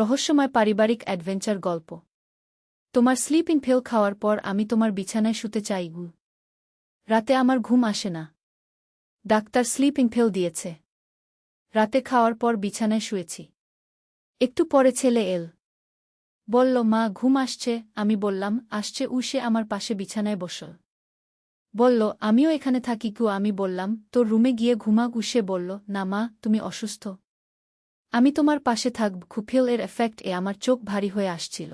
রহস্যময় পারিবারিক অ্যাডভেঞ্চার গল্প। তোমার স্লিপিং পিল খাওয়ার পর আমি তোমার বিছানায় শুতে চাই। রাতে আমার ঘুম আসে না। ডাক্তার স্লিপিং পিল দিয়েছে। রাতে খাওয়ার পর বিছানায় শুয়েছি। একটু পরে ছেলে এল। বলল, মা ঘুম আসছে। আমি বললাম, আসছে। সে আমার পাশে বিছানায় বসল। বলল, আমিও এখানে থাকি। আমি বললাম, তোর রুমে গিয়ে ঘুমা। সে বলল, না মা, তুমি অসুস্থ, আমি তোমার পাশে থাকব। পিল এর এফেক্ট আমার চোখ ভারী হয়ে আসছিল।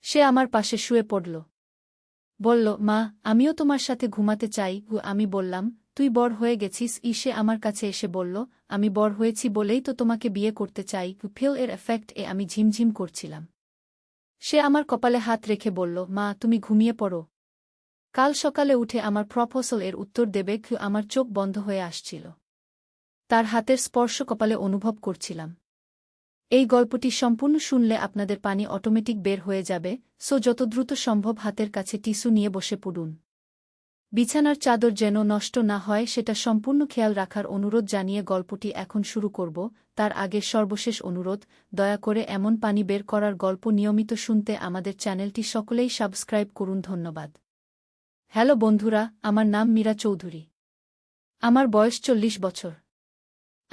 সে আমার পাশে শুয়ে পড়ল। বলল, মা আমিও তোমার সাথে ঘুমাতে চাই। আমি বললাম, তুই বড় হয়ে গেছিস। সে আমার কাছে এসে বলল, আমি বড় হয়েছি বলেই তো তোমাকে বিয়ে করতে চাই। পিল এর এফেক্ট আমি ঝিমঝিম করছিলাম। সে আমার কপালে হাত রেখে বলল, মা তুমি ঘুমিয়ে পড়ো, কাল সকালে উঠে আমার প্রপোজাল এর উত্তর দেবে। আমার চোখ বন্ধ হয়ে আসছিল। তার হাতের স্পর্শ কপালে অনুভব করছিলাম। এই গল্পটি সম্পূর্ণ শুনলে আপনাদের পানি অটোমেটিক বের হয়ে যাবে, সো যত দ্রুত সম্ভব হাতের কাছে টিস্যু নিয়ে বসে পড়ুন। বিছানার চাদর যেন নষ্ট না হয় সেটা সম্পূর্ণ খেয়াল রাখার অনুরোধ জানিয়ে গল্পটি এখন শুরু করব। তার আগে সর্বশেষ অনুরোধ, দয়া করে এমন পানি বের করার গল্প নিয়মিত শুনতে আমাদের চ্যানেলটি সকলেই সাবস্ক্রাইব করুন। ধন্যবাদ। হ্যালো বন্ধুরা, আমার নাম মীরা চৌধুরী। আমার বয়স 40 বছর।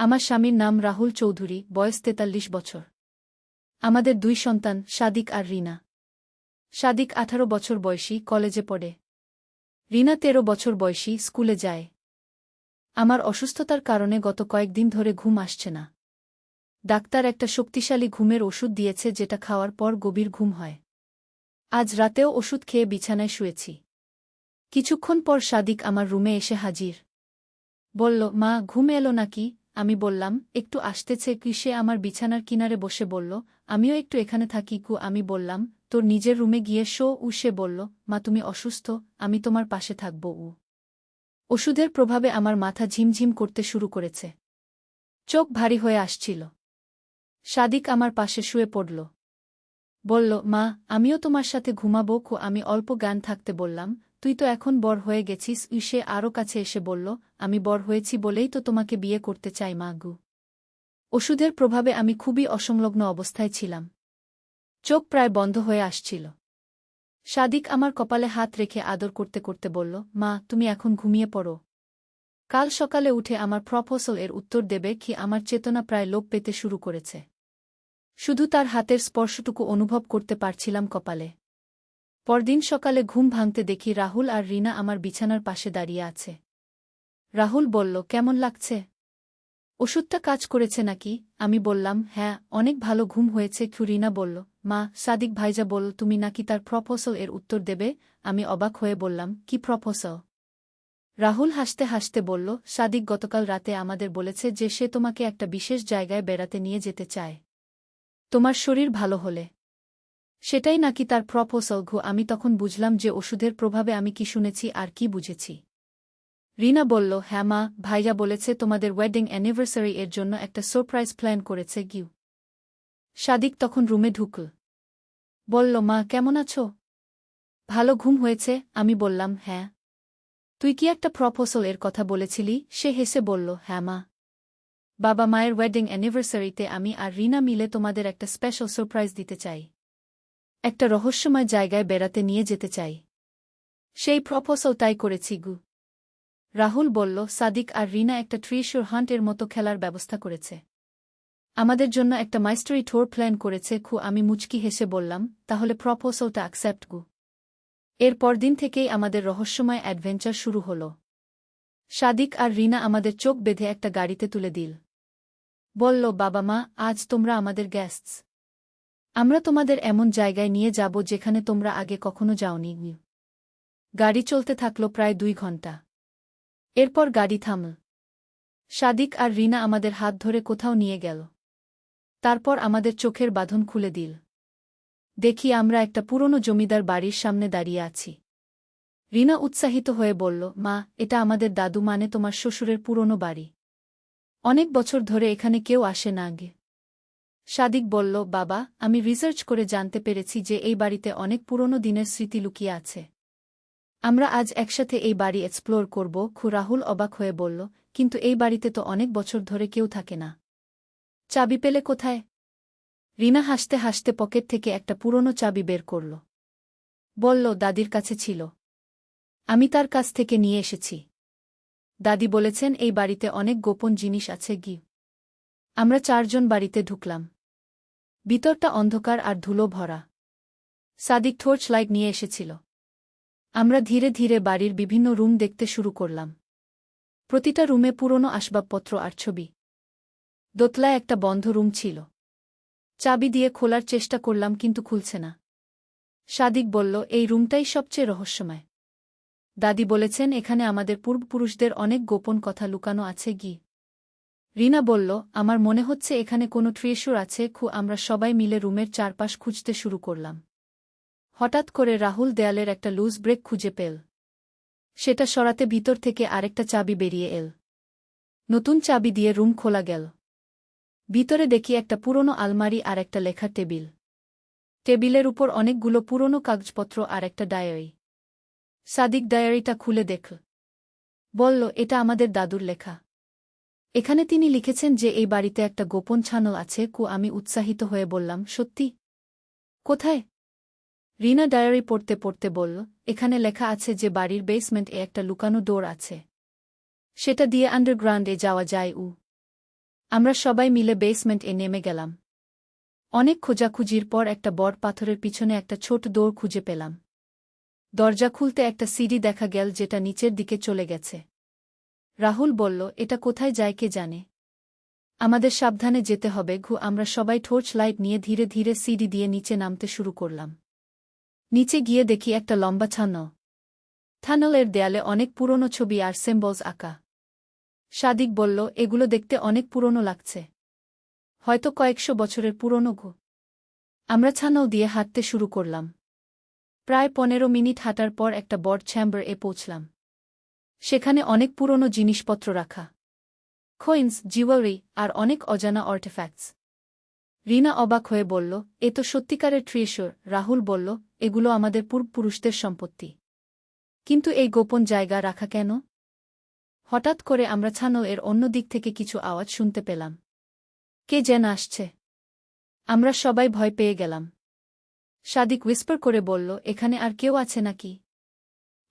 আমার স্বামীর নাম রাহুল চৌধুরী, বয়স 43 বছর। আমাদের 2 সন্তান, সাদিক আর রিনা। সাদিক 18 বছর বয়সী, কলেজে পড়ে। রিনা 13 বছর বয়সী, স্কুলে যায়। আমার অসুস্থতার কারণে গত কয়েকদিন ধরে ঘুম আসছে না। ডাক্তার একটা শক্তিশালী ঘুমের ওষুধ দিয়েছে যেটা খাওয়ার পর গভীর ঘুম হয়। আজ রাতেও ওষুধ খেয়ে বিছানায় শুয়েছি। কিছুক্ষণ পর সাদিক আমার রুমে এসে হাজির। বলল, মা ঘুম এলো নাকি? আমি বললাম, একটু আসতেছে। সে আমার বিছানার কিনারে বসে বলল, আমিও একটু এখানে থাকি। আমি বললাম, তোর নিজের রুমে গিয়ে শো। সে বলল, মা তুমি অসুস্থ, আমি তোমার পাশে থাকব। ওষুধের প্রভাবে আমার মাথা ঝিমঝিম করতে শুরু করেছে। চোখ ভারী হয়ে আসছিল। সাদিক আমার পাশে শুয়ে পড়ল। বলল, মা আমিও তোমার সাথে ঘুমাবো। আমি অল্প জ্ঞান থাকতে বললাম, তুই তো এখন বড় হয়ে গেছিস। সে আরও কাছে এসে বলল, আমি বড় হয়েছি বলেই তো তোমাকে বিয়ে করতে চাই মা। ওষুধের প্রভাবে আমি খুবই অসংলগ্ন অবস্থায় ছিলাম। চোখ প্রায় বন্ধ হয়ে আসছিল। সাদিক আমার কপালে হাত রেখে আদর করতে করতে বলল, মা তুমি এখন ঘুমিয়ে পড়ো, কাল সকালে উঠে আমার প্রপোজাল এর উত্তর দেবে। আমার চেতনা প্রায় লোপ পেতে শুরু করেছে। শুধু তার হাতের স্পর্শটুকু অনুভব করতে পারছিলাম কপালে। পরদিন সকালে ঘুম ভাঙতে দেখি রাহুল আর রিনা আমার বিছানার পাশে দাঁড়িয়ে আছে। রাহুল বলল, কেমন লাগছে? ওষুধটা কাজ করেছে নাকি? আমি বললাম, হ্যাঁ অনেক ভালো ঘুম হয়েছে। রিনা বলল, মা সাদিক ভাইজা বলল তুমি নাকি তার প্রপোজাল এর উত্তর দেবে। আমি অবাক হয়ে বললাম, কি প্রপোজাল? রাহুল হাসতে হাসতে বলল, সাদিক গতকাল রাতে আমাদের বলেছে যে সে তোমাকে একটা বিশেষ জায়গায় বেড়াতে নিয়ে যেতে চায়, তোমার শরীর ভালো হলে। সেটাই নাকি তার প্রপোজাল। আমি তখন বুঝলাম যে ওষুধের প্রভাবে আমি কি শুনেছি আর কি বুঝেছি। রিনা বলল, হ্যাঁ মা, ভাইয়া বলেছে তোমাদের ওয়েডিং অ্যানিভার্সারি এর জন্য একটা সারপ্রাইজ প্ল্যান করেছে। সাদিক তখন রুমে ঢুকল। বলল, মা কেমন আছো? ভালো ঘুম হয়েছে? আমি বললাম, হ্যাঁ। তুই কি একটা প্রপোজাল এর কথা বলেছিলি? সে হেসে বলল, হ্যাঁ মা, বাবা মায়ের ওয়েডিং অ্যানিভার্সারিতে আমি আর রিনা মিলে তোমাদের একটা স্পেশাল সারপ্রাইজ দিতে চাই, একটা রহস্যময় জায়গায় বেড়াতে নিয়ে যেতে চাই। সেই প্রপোজাল তাই করেছি। রাহুল বলল, সাদিক আর রিনা একটা ট্রেজার হান্ট এর মতো খেলার ব্যবস্থা করেছে। আমাদের জন্য একটা মাইস্টারি ট্যুর প্ল্যান করেছে। আমি মুচকি হেসে বললাম, তাহলে প্রপোজালটা অ্যাকসেপ্ট। এর পরদিন থেকেই আমাদের রহস্যময় অ্যাডভেঞ্চার শুরু হল। সাদিক আর রিনা আমাদের চোখ বেঁধে একটা গাড়িতে তুলে দিল। বলল, বাবা মা আজ তোমরা আমাদের গেস্টস। আমরা তোমাদের এমন জায়গায় নিয়ে যাব যেখানে তোমরা আগে কখনো যাওনি। গাড়ি চলতে থাকল প্রায় 2 ঘন্টা। এরপর গাড়ি থামল। সাদিক আর রিনা আমাদের হাত ধরে কোথাও নিয়ে গেল। তারপর আমাদের চোখের বাঁধন খুলে দিল। দেখি আমরা একটা পুরনো জমিদার বাড়ির সামনে দাঁড়িয়ে আছি। রিনা উৎসাহিত হয়ে বলল, মা এটা আমাদের দাদু মানে তোমার শ্বশুরের পুরনো বাড়ি। অনেক বছর ধরে এখানে কেউ আসে না আগে। সাদিক বলল, বাবা আমি রিসার্চ করে জানতে পেরেছি যে এই বাড়িতে অনেক পুরনো দিনের স্মৃতি লুকিয়ে আছে। আমরা আজ একসাথে এই বাড়ি এক্সপ্লোর করব। রাহুল অবাক হয়ে বলল, কিন্তু এই বাড়িতে তো অনেক বছর ধরে কেউ থাকে না। চাবি পেলে কোথায়? রিনা হাসতে হাসতে পকেট থেকে একটা পুরনো চাবি বের করল। বলল, দাদির কাছে ছিল। আমি তার কাছ থেকে নিয়ে এসেছি। দাদি বলেছেন এই বাড়িতে অনেক গোপন জিনিস আছে গি। আমরা 4 জন বাড়িতে ঢুকলাম। ভিতরটা অন্ধকার আর ধুলো ভরা। সাদিক টর্চ লাইট নিয়ে এসেছিল। আমরা ধীরে ধীরে বাড়ির বিভিন্ন রুম দেখতে শুরু করলাম। প্রতিটা রুমে পুরনো আসবাবপত্র আর ছবি। দোতলায় একটা বন্ধ রুম ছিল। চাবি দিয়ে খোলার চেষ্টা করলাম কিন্তু খুলছে না। সাদিক বলল, এই রুমটাই সবচেয়ে রহস্যময়। দাদি বলেছেন এখানে আমাদের পূর্বপুরুষদের অনেক গোপন কথা লুকানো আছে গি। রিনা বলল, আমার মনে হচ্ছে এখানে কোনো ট্রেজার আছে। আমরা সবাই মিলে রুমের চারপাশ খুঁজতে শুরু করলাম। হঠাৎ করে রাহুল দেয়ালের একটা লুজ ব্রেক খুঁজে পেল। সেটা সরাতে ভিতর থেকে আরেকটা চাবি বেরিয়ে এল। নতুন চাবি দিয়ে রুম খোলা গেল। ভিতরে দেখি একটা পুরনো আলমারি আর একটা লেখার টেবিল। টেবিলের উপর অনেকগুলো পুরনো কাগজপত্র আর একটা ডায়েরি। সাদিক ডায়েরিটা খুলে দেখল। বলল, এটা আমাদের দাদুর লেখা। এখানে তিনি লিখেছেন যে এই বাড়িতে একটা গোপন ছানল আছে। আমি উৎসাহিত হয়ে বললাম, সত্যি? কোথায়? রিনা ডায়েরি পড়তে পড়তে বলল, এখানে লেখা আছে যে বাড়ির বেসমেন্টে একটা লুকানো ডোর আছে। সেটা দিয়ে আন্ডারগ্রাউন্ডে যাওয়া যায়। আমরা সবাই মিলে বেসমেন্টে নেমে গেলাম। অনেক খোঁজাখুঁজির পর একটা বড় পাথরের পিছনে একটা ছোট ডোর খুঁজে পেলাম। দরজা খুলতে একটা সিঁড়ি দেখা গেল যেটা নিচের দিকে চলে গেছে। রাহুল বলল, এটা কোথায় যায় কে জানে। আমাদের সাবধানে যেতে হবে। আমরা সবাই টর্চ লাইট নিয়ে ধীরে ধীরে সিঁড়ি দিয়ে নিচে নামতে শুরু করলাম। নিচে গিয়ে দেখি একটা লম্বা ছানল। ছানলের দেয়ালে অনেক পুরনো ছবি আর সিম্বলস আঁকা। সাদিক বলল, এগুলো দেখতে অনেক পুরনো লাগছে। হয়তো কয়েকশো বছরের পুরনো। আমরা ছানল দিয়ে হাঁটতে শুরু করলাম। প্রায় 15 মিনিট হাঁটার পর একটা বড় চেম্বার পৌঁছলাম। সেখানে অনেক পুরনো জিনিসপত্র রাখা। কয়েন্স, জুয়েলারি আর অনেক অজানা আর্টিফ্যাক্টস। রিনা অবাক হয়ে বলল, এ তো সত্যিকারের ট্রেজার। রাহুল বলল, এগুলো আমাদের পূর্বপুরুষদের সম্পত্তি। কিন্তু এই গোপন জায়গা রাখা কেন? হঠাৎ করে আমরা ছানল এর অন্য দিক থেকে কিছু আওয়াজ শুনতে পেলাম। কে যেন আসছে। আমরা সবাই ভয় পেয়ে গেলাম। সাদিক হুইসপার করে বলল, এখানে আর কেউ আছে নাকি?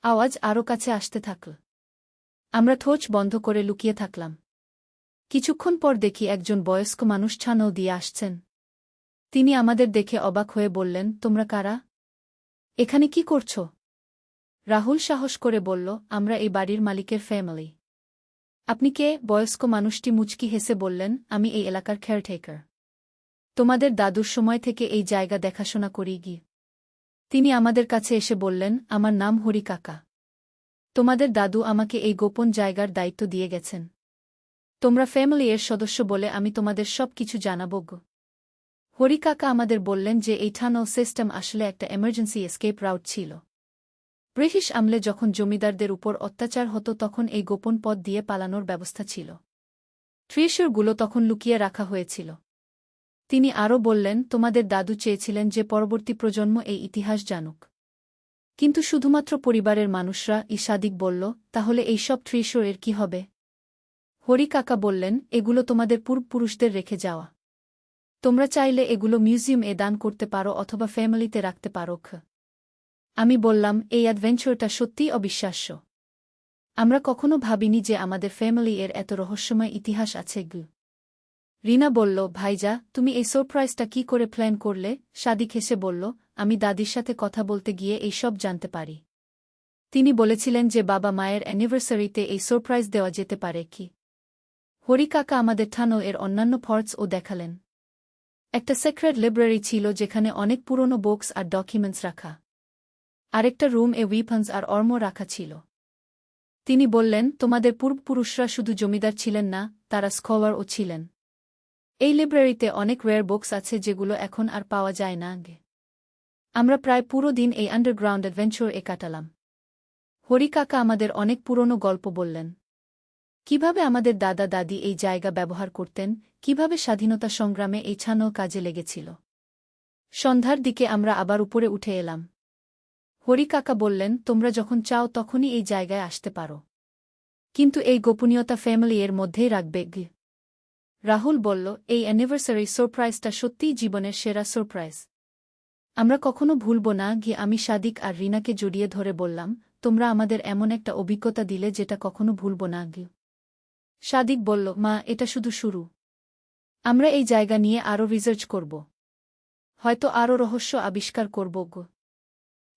আওয়াজ আরও কাছে আসতে থাকল। আমরা টর্চ বন্ধ করে লুকিয়ে থাকলাম। কিছুক্ষণ পর দেখি একজন বয়স্ক মানুষ ছানল দিয়ে আসছেন। তিনি আমাদের দেখে অবাক হয়ে বললেন, তোমরা কারা? এখানে কি করছ? রাহুল সাহস করে বলল, আমরা এই বাড়ির মালিকের ফ্যামিলি। আপনি কে? বয়স্ক মানুষটি মুচকি হেসে বললেন, আমি এই এলাকার কেয়ারটেকার। তোমাদের দাদুর সময় থেকে এই জায়গা দেখাশোনা করি গি। তিনি আমাদের কাছে এসে বললেন, আমার নাম হরি কাকা। তোমাদের দাদু আমাকে এই গোপন জায়গার দায়িত্ব দিয়ে গেছেন। তোমরা ফ্যামিলি এর সদস্য বলে আমি তোমাদের সব কিছু জানাবো গো। হরি কাকা আমাদের বললেন যে এই টানেল সিস্টেম আসলে একটা এমার্জেন্সি এসকেপ রাউট ছিল। ব্রিটিশ আমলে যখন জমিদারদের উপর অত্যাচার হতো তখন এই গোপন পথ দিয়ে পালানোর ব্যবস্থা ছিল। ট্রেজারগুলো তখন লুকিয়ে রাখা হয়েছিল। তিনি আরও বললেন, তোমাদের দাদু চেয়েছিলেন যে পরবর্তী প্রজন্ম এই ইতিহাস জানুক। কিন্তু শুধুমাত্র পরিবারের মানুষরা। সাদিক বলল, তাহলে এই সব ট্রেজার এর কি হবে? হরি কাকা বললেন, এগুলো তোমাদের পূর্বপুরুষদের রেখে যাওয়া। তোমরা চাইলে এগুলো মিউজিয়ামে দান করতে পারো অথবা ফ্যামিলিতে রাখতে পারো। আমি বললাম, এই অ্যাডভেঞ্চারটা সত্যিই অবিশ্বাস্য। আমরা কখনো ভাবিনি যে আমাদের ফ্যামিলি এর এত রহস্যময় ইতিহাস আছে। রিনা বলল, ভাইজা, তুমি এই সারপ্রাইজটা কি করে প্ল্যান করলে? সাদিক হেসে বলল, আমি দাদির সাথে কথা বলতে গিয়ে এই সব জানতে পারি। তিনি বলেছিলেন যে বাবা মায়ের অ্যানিভার্সারিতে এই সারপ্রাইজ দেওয়া যেতে পারে কি। হরি কাকা আমাদের টানেল এর অন্যান্য পার্টসও দেখালেন। একটা সিক্রেট লাইব্রেরি ছিল যেখানে অনেক পুরনো বুকস আর ডকুমেন্টস রাখা। আরেকটা রুম ওয়েপন্স আর আর্মর রাখা ছিল। তিনি বললেন, তোমাদের পূর্বপুরুষরা শুধু জমিদার ছিলেন না, তারা স্কলারও ছিলেন। এই লাইব্রেরিতে অনেক রেয়ার বুকস আছে যেগুলো এখন আর পাওয়া যায় না। আমরা প্রায় পুরো দিন এই আন্ডারগ্রাউন্ড অ্যাডভেঞ্চার কাটালাম। হরি কাকা আমাদের অনেক পুরনো গল্প বললেন। কিভাবে আমাদের দাদা দাদি এই জায়গা ব্যবহার করতেন, কিভাবে স্বাধীনতা সংগ্রামে এই ছানল কাজে লেগেছিল। সন্ধ্যার দিকে আমরা আবার উপরে উঠে এলাম। হরি কাকা বললেন, তোমরা যখন চাও তখনই এই জায়গায় আসতে পারো। কিন্তু এই গোপনীয়তা ফ্যামিলি এর মধ্যেই রাখবে। রাহুল বলল, এই অ্যানিভার্সারি সারপ্রাইজটা সত্যিই জীবনের সেরা সারপ্রাইজ। আমরা কখনো ভুলব না। গিয়ে আমি সাদিক আর রিনাকে জড়িয়ে ধরে বললাম, তোমরা আমাদের এমন একটা অভিজ্ঞতা দিলে যেটা কখনো ভুলব না। গিয়ে সাদিক বলল, মা, এটা শুধু শুরু। আমরা এই জায়গা নিয়ে আরও রিসার্চ করব, হয়তো আরও রহস্য আবিষ্কার করব।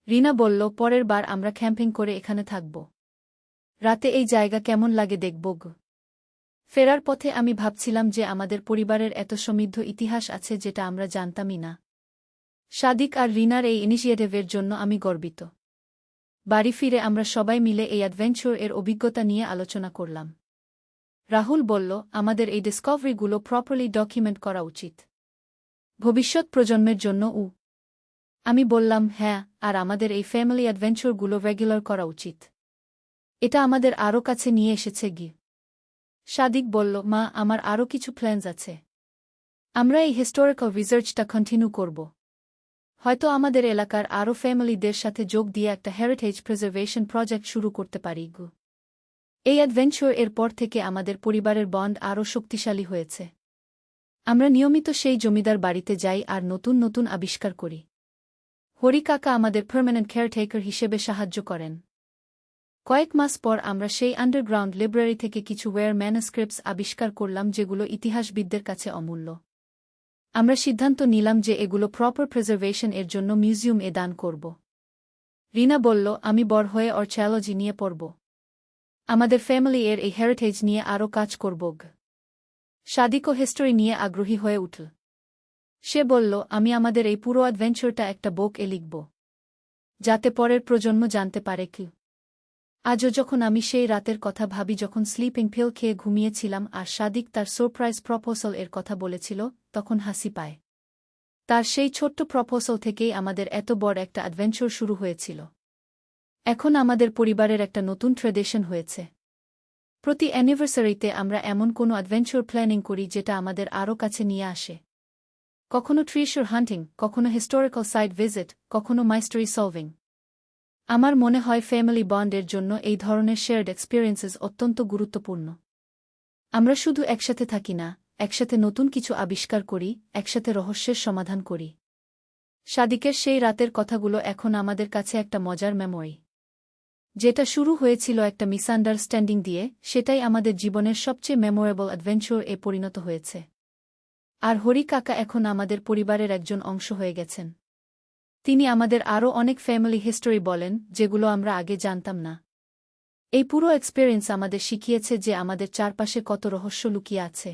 রিনা বলল, পরের বার আমরা ক্যাম্পিং করে এখানে থাকব। রাতে এই জায়গা কেমন লাগে দেখব। ফেরার পথে আমি ভাবছিলাম যে আমাদের পরিবারের এত সমৃদ্ধ ইতিহাস আছে যেটা আমরা জানতামই না। সাদিক আর রিনার এই ইনিশিয়েটিভের জন্য আমি গর্বিত। বাড়ি ফিরে আমরা সবাই মিলে এই অ্যাডভেঞ্চার এর অভিজ্ঞতা নিয়ে আলোচনা করলাম। রাহুল বলল, আমাদের এই ডিসকভারিগুলো প্রপারলি ডকুমেন্ট করা উচিত, ভবিষ্যৎ প্রজন্মের জন্য। আমি বললাম, হ্যাঁ, আর আমাদের এই ফ্যামিলি অ্যাডভেঞ্চারগুলো রেগুলার করা উচিত। এটা আমাদের আরও কাছে নিয়ে এসেছে। সাদিক বলল, মা, আমার আরও কিছু প্ল্যানস আছে। আমরা এই হিস্টোরিক্যাল রিসার্চটা কন্টিনিউ করব। হয়তো আমাদের এলাকার আরও ফ্যামিলিদের সাথে যোগ দিয়ে একটা হেরিটেজ প্রিজার্ভেশন প্রজেক্ট শুরু করতে পারি। এই অ্যাডভেঞ্চার এর পর থেকে আমাদের পরিবারের বন্ড আরও শক্তিশালী হয়েছে। আমরা নিয়মিত সেই জমিদার বাড়িতে যাই আর নতুন নতুন আবিষ্কার করি। হরি কাকা আমাদের পার্মানেন্ট কেয়ারটেকার হিসেবে সাহায্য করেন। কয়েক মাস পর আমরা সেই আন্ডারগ্রাউন্ড লাইব্রেরি থেকে কিছু ওয়্যার ম্যানুস্ক্রিপ্টস আবিষ্কার করলাম যেগুলো ইতিহাসবিদদের কাছে অমূল্য। আমরা সিদ্ধান্ত নিলাম যে এগুলো প্রপার প্রিজার্ভেশন এর জন্য মিউজিয়াম এ দান করব। রিনা বলল, আমি বড় হয়ে আর্চায়োলজি নিয়ে পড়ব। আমাদের ফ্যামিলি এর এই হেরিটেজ নিয়ে আরও কাজ করব। সাদিকও হিস্টোরি নিয়ে আগ্রহী হয়ে উঠল। সে বলল, আমি আমাদের এই পুরো অ্যাডভেঞ্চারটা একটা বুক এ লিখব, যাতে পরের প্রজন্ম জানতে পারে কি। আজও যখন আমি সেই রাতের কথা ভাবি যখন স্লিপিং পিল খেয়ে ঘুমিয়েছিলাম আর সাদিক তার সারপ্রাইজ প্রপোজাল এর কথা বলেছিল, তখন হাসি পায়। তার সেই ছোট্ট প্রপোজাল থেকেই আমাদের এত বড় একটা অ্যাডভেঞ্চার শুরু হয়েছিল। এখন আমাদের পরিবারের একটা নতুন ট্র্যাডিশন হয়েছে। প্রতি অ্যানিভার্সারিতে আমরা এমন কোনো অ্যাডভেঞ্চার প্ল্যানিং করি যেটা আমাদের আরও কাছে নিয়ে আসে। কখনো ট্রেজার হান্টিং, কখনো হিস্টোরিক্যাল সাইট ভিজিট, কখনো মাইস্টারি সলভিং। আমার মনে হয় ফ্যামিলি বন্ডের জন্য এই ধরনের শেয়ার্ড এক্সপিরিয়েন্সেস অত্যন্ত গুরুত্বপূর্ণ। আমরা শুধু একসাথে থাকি না, একসাথে নতুন কিছু আবিষ্কার করি, একসাথে রহস্যের সমাধান করি। সাদিকের সেই রাতের কথাগুলো এখন আমাদের কাছে একটা মজার মেমোরি। যেটা শুরু হয়েছিল একটা মিসআন্ডারস্ট্যান্ডিং দিয়ে, সেটাই আমাদের জীবনের সবচেয়ে মেমোরেবল অ্যাডভেঞ্চার এ পরিণত হয়েছে। আর হরি কাকা এখন আমাদের পরিবারের একজন অংশ হয়ে গেছেন। তিনি আমাদের আরও অনেক ফ্যামিলি হিস্টোরি বলেন যেগুলো আমরা আগে জানতাম না। এই পুরো এক্সপেরিয়েন্স আমাদের শিখিয়েছে যে আমাদের চারপাশে কত রহস্য লুকিয়ে আছে।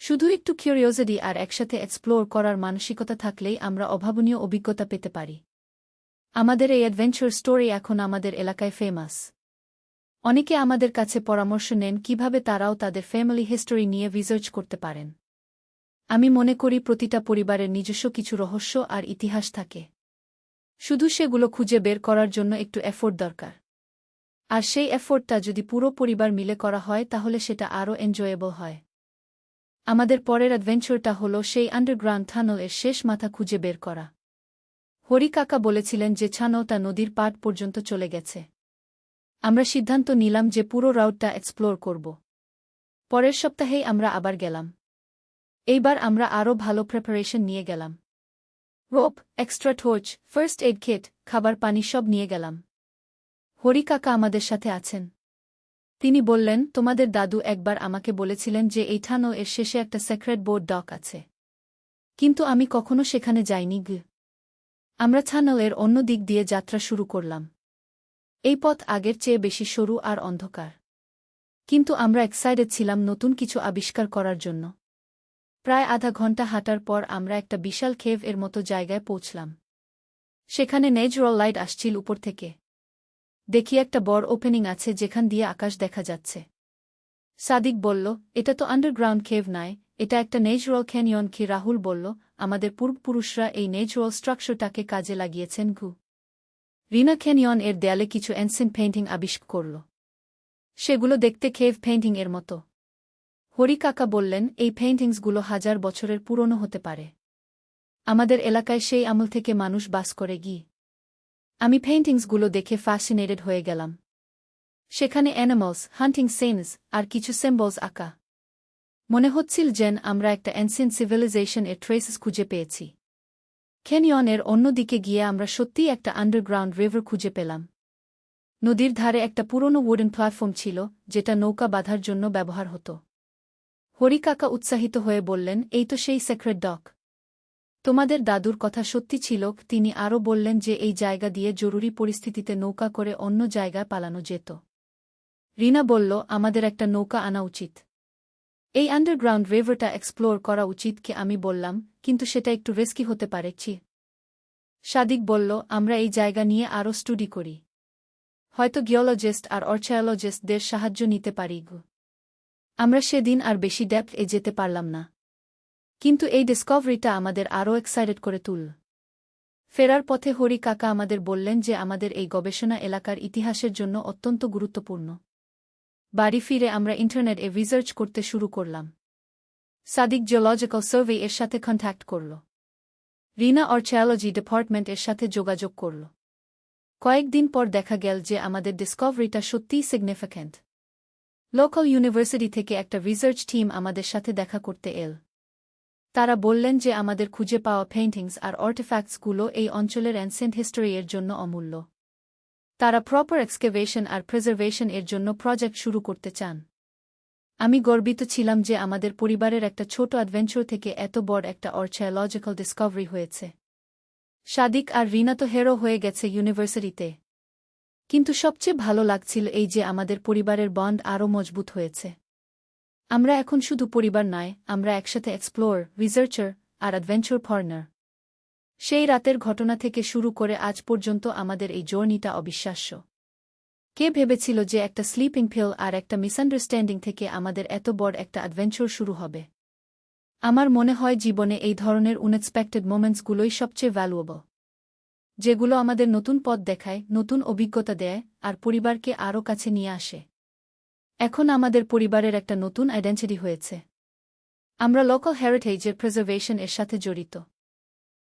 শুধু একটু কিউরিওসিটি আর একসাথে এক্সপ্লোর করার মানসিকতা থাকলেই আমরা অভাবনীয় অভিজ্ঞতা পেতে পারি। আমাদের এই অ্যাডভেঞ্চার স্টোরি এখন আমাদের এলাকায় ফেমাস। অনেকে আমাদের কাছে পরামর্শ নেন কিভাবে তারাও তাদের ফ্যামিলি হিস্টোরি নিয়ে রিসার্চ করতে পারেন। আমি মনে করি প্রতিটা পরিবারের নিজস্ব কিছু রহস্য আর ইতিহাস থাকে। শুধু সেগুলো খুঁজে বের করার জন্য একটু এফোর্ট দরকার। আর সেই এফোর্টটা যদি পুরো পরিবার মিলে করা হয় তাহলে সেটা আরও এনজয়েবল হয়। আমাদের পরের অ্যাডভেঞ্চারটা হলো সেই আন্ডারগ্রাউন্ড টানেল এর শেষ মাথা খুঁজে বের করা। হরি কাকা বলেছিলেন যে ছানোটা নদীর পাড় পর্যন্ত চলে গেছে। আমরা সিদ্ধান্ত নিলাম যে পুরো রাউটটা এক্সপ্লোর করব। পরের সপ্তাহেই আমরা আবার গেলাম। এইবার আমরা আরও ভালো প্রিপারেশন নিয়ে গেলাম। Rope, extra torch, first aid kit, খাবার পানি সব নিয়ে গেলাম। হরি কাকা আমাদের সাথে আছেন। তিনি বললেন, তোমাদের দাদু একবার আমাকে বলেছিলেন যে এই টানেল এর শেষে একটা সেক্রেট বোর্ড ডক আছে। কিন্তু আমি কখনো সেখানে যাইনি। আমরা টানেল এর অন্য দিক দিয়ে যাত্রা শুরু করলাম। এই পথ আগের চেয়ে বেশি সরু আর অন্ধকার। কিন্তু আমরা এক্সাইটেড ছিলাম নতুন কিছু আবিষ্কার করার জন্য। প্রায় আধা ঘন্টা হাঁটার পর আমরা একটা বিশাল কেভ এর মতো জায়গায় পৌঁছলাম। সেখানে ন্যাচারাল লাইট আসছিল উপর থেকে। দেখি একটা বড় ওপেনিং আছে যেখান দিয়ে আকাশ দেখা যাচ্ছে। সাদিক বলল, এটা তো আন্ডারগ্রাউন্ড কেভ নয়, এটা একটা ন্যাচারাল ক্যানিয়ন। কি রাহুল বলল, আমাদের পূর্বপুরুষরা এই ন্যাচারাল স্ট্রাকচারটাকে কাজে লাগিয়েছেন। রিনা ক্যানিয়ন এর দেয়ালে কিছু অ্যানসিয়েন্ট পেইন্টিং আবিষ্কার করল। সেগুলো দেখতে কেভ পেইন্টিং এর মতো। হরি কাকা বললেন, এই পেইন্টিংসগুলো 1000 বছরের পুরনো হতে পারে। আমাদের এলাকায় সেই আমল থেকে মানুষ বাস করে। আমি পেইন্টিংসগুলো দেখে ফ্যাসিনেটেড হয়ে গেলাম। সেখানে অ্যানিমালস, হান্টিং সিনস আর কিছু সিম্বলস আঁকা। মনে হচ্ছিল যেন আমরা একটা অ্যানসিয়েন্ট সিভিলাইজেশন এর ট্রেসেস খুঁজে পেয়েছি। ক্যানিয়নের অন্য দিকে গিয়ে আমরা সত্যিই একটা আন্ডারগ্রাউন্ড রিভার খুঁজে পেলাম। নদীর ধারে একটা পুরনো উডেন প্ল্যাটফর্ম ছিল, যেটা নৌকা বাঁধার জন্য ব্যবহার হতো। হরিকাকা উৎসাহিত হয়ে বললেন, এই তো সেই সেক্রেট ডক। তোমাদের দাদুর কথা সত্যি ছিল। তিনি আরও বললেন যে এই জায়গা দিয়ে জরুরি পরিস্থিতিতে নৌকা করে অন্য জায়গায় পালানো যেত। রিনা বলল, আমাদের একটা নৌকা আনা উচিত। এই আন্ডারগ্রাউন্ড রিভারটা এক্সপ্লোর করা উচিত। কে আমি বললাম, কিন্তু সেটা একটু রিস্কি হতে পারে। সাদিক বলল, আমরা এই জায়গা নিয়ে আরও স্টাডি করি। হয়তো জিওলজিস্ট আর আর্চায়োলজিস্টদের সাহায্য নিতে পারি। আমরা সেদিন আর বেশি ডেপথ এ যেতে পারলাম না, কিন্তু এই ডিসকভারিটা আমাদের আরও এক্সাইটেড করে তুল। ফেরার পথে হরি কাকা আমাদের বললেন যে আমাদের এই গবেষণা এলাকার ইতিহাসের জন্য অত্যন্ত গুরুত্বপূর্ণ। বাড়ি ফিরে আমরা ইন্টারনেট এ রিসার্চ করতে শুরু করলাম। সাদিক জিওলজিক্যাল সার্ভে এর সাথে কন্ট্যাক্ট করল। রিনা আর্চায়োলজি ডিপার্টমেন্ট এর সাথে যোগাযোগ করল। কয়েকদিন পর দেখা গেল যে আমাদের ডিসকভারিটা সত্যিই সিগনিফিক্যান্ট। লোকাল ইউনিভার্সিটি থেকে একটা রিসার্চ টিম আমাদের সাথে দেখা করতে এল। তারা বললেন যে আমাদের খুঁজে পাওয়া পেইন্টিংস আর আর্টিফ্যাক্টসগুলো এই অঞ্চলের অ্যানসিয়েন্ট হিস্টোরি এর জন্য অমূল্য। তারা প্রপার এক্সকেভেশন আর প্রিজার্ভেশন এর জন্য প্রজেক্ট শুরু করতে চান। আমি গর্বিত ছিলাম যে আমাদের পরিবারের একটা ছোট অ্যাডভেঞ্চার থেকে এত বড় একটা আর্চায়োলজিক্যাল ডিসকভারি হয়েছে। সাদিক আর রিনা তো হেরো হয়ে গেছে ইউনিভার্সিটিতে, কিন্তু সবচেয়ে ভালো লাগছিল এই যে আমাদের পরিবারের বন্ড আরও মজবুত হয়েছে। আমরা এখন শুধু পরিবার নয়, আমরা একসাথে এক্সপ্লোর, রিসার্চার আর অ্যাডভেঞ্চার পার্টনার। সেই রাতের ঘটনা থেকে শুরু করে আজ পর্যন্ত আমাদের এই জার্নিটা অবিশ্বাস্য। কে ভেবেছিল যে একটা স্লিপিং পিল আর একটা মিসআন্ডারস্ট্যান্ডিং থেকে আমাদের এত বড় একটা অ্যাডভেঞ্চার শুরু হবে? আমার মনে হয় জীবনে এই ধরনের আনএক্সপেক্টেড মোমেন্টসগুলোই সবচেয়ে ভ্যালুয়েবল, যেগুলো আমাদের নতুন পথ দেখায়, নতুন অভিজ্ঞতা দেয় আর পরিবারকে আরও কাছে নিয়ে আসে। এখন আমাদের পরিবারের একটা নতুন আইডেন্টিটি হয়েছে। আমরা লোকাল হেরিটেজের প্রিজার্ভেশন এর সাথে জড়িত।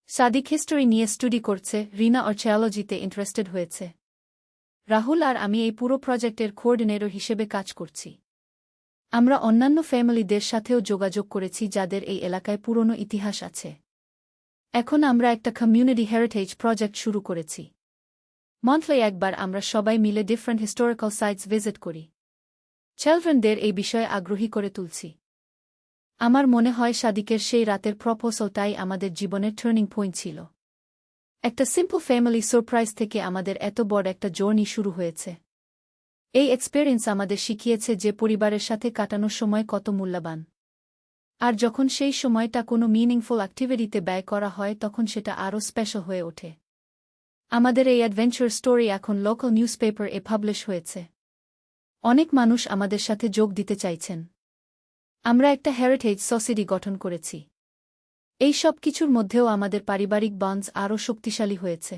সাদিক হিস্টোরি নিয়ে স্টাডি করছে, রিনা আর্চায়োলজিতে ইন্টারেস্টেড হয়েছে। রাহুল আর আমি এই পুরো প্রজেক্টের কোঅর্ডিনেটর হিসেবে কাজ করছি। আমরা অন্যান্য ফ্যামিলিদের সাথেও যোগাযোগ করেছি যাদের এই এলাকায় পুরনো ইতিহাস আছে। এখন আমরা একটা কমিউনিটি হেরিটেজ প্রজেক্ট শুরু করেছি। মন্থলি একবার আমরা সবাই মিলে ডিফারেন্ট হিস্টোরিক্যাল সাইটস ভিজিট করি। চিলড্রেনদের এই বিষয়ে আগ্রহী করে তুলছি। আমার মনে হয় সাদিকের সেই রাতের প্রপোজালটাই আমাদের জীবনের টার্নিং পয়েন্ট ছিল। একটা সিম্পল ফ্যামিলি সারপ্রাইজ থেকে আমাদের এত বড় একটা জার্নি শুরু হয়েছে। এই এক্সপেরিয়েন্স আমাদের শিখিয়েছে যে পরিবারের সাথে কাটানোর সময় কত মূল্যবান। আর যখন সেই সময়টা কোনো মিনিংফুল অ্যাক্টিভিটিতে ব্যয় করা হয় তখন সেটা আরও স্পেশাল হয়ে ওঠে। আমাদের এই অ্যাডভেঞ্চার স্টোরি এখন লোকাল নিউজপেপার এ পাবলিশ হয়েছে। অনেক মানুষ আমাদের সাথে যোগ দিতে চাইছেন। আমরা একটা হেরিটেজ সোসাইটি গঠন করেছি। এই সব কিছুর মধ্যেও আমাদের পারিবারিক বন্ডস আরও শক্তিশালী হয়েছে।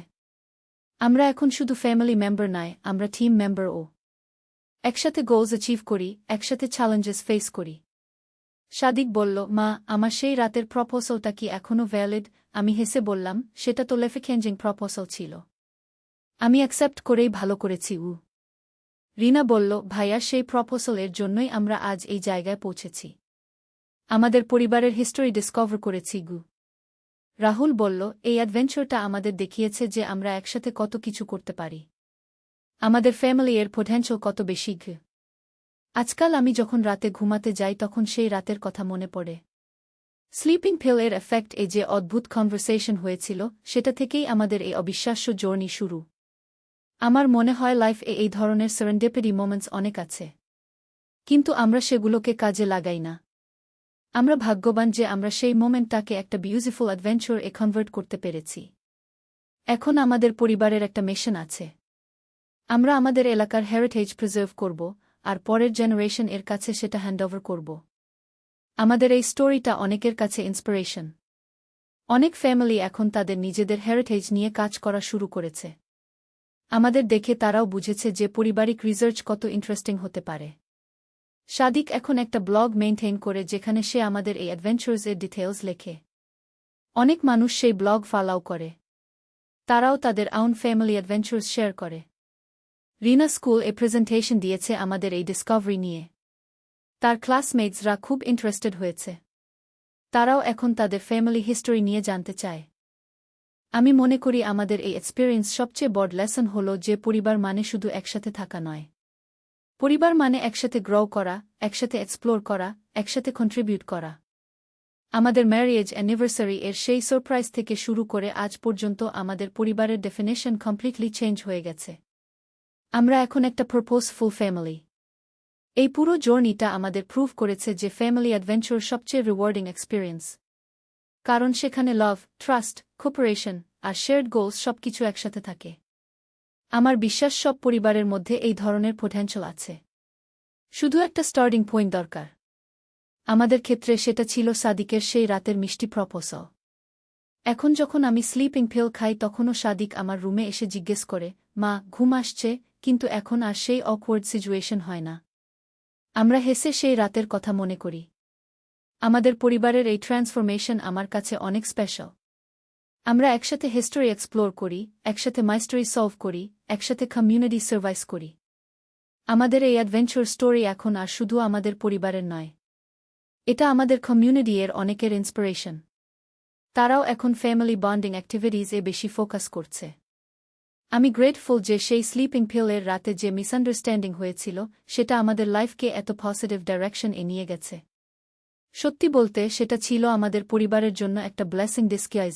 আমরা এখন শুধু ফ্যামিলি মেম্বার নয়, আমরা টিম মেম্বারও। একসাথে গোলস অ্যাচিভ করি, একসাথে চ্যালেঞ্জেস ফেস করি। সাদিক বলল, মা, আমার সেই রাতের প্রপোজালটা কি এখনও ভ্যালিড? আমি হেসে বললাম, সেটা তো লেফেকেঞ্জিং প্রপোজাল ছিল। আমি অ্যাকসেপ্ট করেই ভালো করেছি। রিনা বলল, ভাইয়া, সেই প্রপোজালের জন্যই আমরা আজ এই জায়গায় পৌঁছেছি। আমাদের পরিবারের হিস্টোরি ডিসকভার করেছি। রাহুল বলল, এই অ্যাডভেঞ্চারটা আমাদের দেখিয়েছে যে আমরা একসাথে কত কিছু করতে পারি। আমাদের ফ্যামিলি এর পোটেনশিয়াল কত বেশি। আজকাল আমি যখন রাতে ঘুমাতে যাই তখন সেই রাতের কথা মনে পড়ে। স্লিপিং পিল এর এফেক্ট, এই যে অদ্ভুত কনভারসেশন হয়েছিল, সেটা থেকেই আমাদের এই অবিশ্বাস্য জার্নি শুরু। আমার মনে হয় লাইফ এ এই ধরনের সেরেন্ডিপিটি মোমেন্টস অনেক আছে, কিন্তু আমরা সেগুলোকে কাজে লাগাই না। আমরা ভাগ্যবান যে আমরা সেই মোমেন্টটাকে একটা বিউটিফুল অ্যাডভেঞ্চার এ কনভার্ট করতে পেরেছি। এখন আমাদের পরিবারের একটা মিশন আছে। আমরা আমাদের এলাকার হেরিটেজ প্রিজার্ভ করব, আর পরের জেনারেশন এর কাছে সেটা হ্যান্ডওভার করব। আমাদের এই স্টোরিটা অনেকের কাছে ইন্সপিরেশন। অনেক ফ্যামিলি এখন তাদের নিজেদের হেরিটেজ নিয়ে কাজ করা শুরু করেছে। আমাদের দেখে তারাও বুঝেছে যে পারিবারিক রিসার্চ কত ইন্টারেস্টিং হতে পারে। সাদিক এখন একটা ব্লগ মেইনটেইন করে যেখানে সে আমাদের এই অ্যাডভেঞ্চার্স এর ডিটেইলস লেখে। অনেক মানুষ সেই ব্লগ ফলো করে। তারাও তাদের আউন ফ্যামিলি অ্যাডভেঞ্চার্স শেয়ার করে। রিনা স্কুল এ প্রেজেন্টেশন দিয়েছে আমাদের এই ডিসকভারি নিয়ে। তার ক্লাসমেটসরা খুব ইন্টারেস্টেড হয়েছে। তারাও এখন তাদের ফ্যামিলি হিস্টোরি নিয়ে জানতে চায়। আমি মনে করি আমাদের এই এক্সপেরিয়েন্স সবচেয়ে বড় লেসন হল যে পরিবার মানে শুধু একসাথে থাকা নয়। পরিবার মানে একসাথে গ্রো করা, একসাথে এক্সপ্লোর করা, একসাথে কন্ট্রিবিউট করা। আমাদের ম্যারেজ অ্যানিভার্সারি এর সেই সারপ্রাইজ থেকে শুরু করে আজ পর্যন্ত আমাদের পরিবারের ডেফিনেশন কমপ্লিটলি চেঞ্জ হয়ে গেছে। আমরা এখন একটা পারপোজফুল ফ্যামিলি। এই পুরো জার্নিটা আমাদের প্রুভ করেছে যে ফ্যামিলি অ্যাডভেঞ্চার সবচেয়ে রিওয়ার্ডিং এক্সপেরিয়েন্স। কারণ সেখানে লাভ, ট্রাস্ট, কোঅপারেশন আর শেয়ার্ড গোলস সবকিছু একসাথে থাকে। আমার বিশ্বাস সব পরিবারের মধ্যে এই ধরনের পোটেনশিয়াল আছে। শুধু একটা স্টার্টিং পয়েন্ট দরকার। আমাদের ক্ষেত্রে সেটা ছিল সাদিকের সেই রাতের মিষ্টি প্রপোজাল। এখন যখন আমি স্লিপিং পিল খাই তখনও সাদিক আমার রুমে এসে জিজ্ঞেস করে, মা, ঘুম আসছে? কিন্তু এখন আর সেই অকওয়ার্ড সিচুয়েশন হয় না। আমরা হেসে সেই রাতের কথা মনে করি। আমাদের পরিবারের এই ট্রান্সফরমেশন আমার কাছে অনেক স্পেশাল। আমরা একসাথে হিস্টোরি এক্সপ্লোর করি, একসাথে মাইস্টারি সলভ করি, একসাথে কমিউনিটি সার্ভাইস করি। আমাদের এই অ্যাডভেঞ্চার স্টোরি এখন আর শুধু আমাদের পরিবারের নয়, এটা আমাদের কমিউনিটি এর অনেকের ইন্সপিরেশন। তারাও এখন ফ্যামিলি বন্ডিং অ্যাক্টিভিটিজ এ বেশি ফোকাস করছে। আমি গ্রেটফুল যে সেই স্লিপিং পিল এর রাতে যে মিসআন্ডারস্ট্যান্ডিং হয়েছিল সেটা আমাদের লাইফকে এত পজিটিভ ডাইরেকশন এ নিয়ে গেছে। সত্যি বলতে সেটা ছিল আমাদের পরিবারের জন্য একটা ব্লেসিং ডিসগাইজ।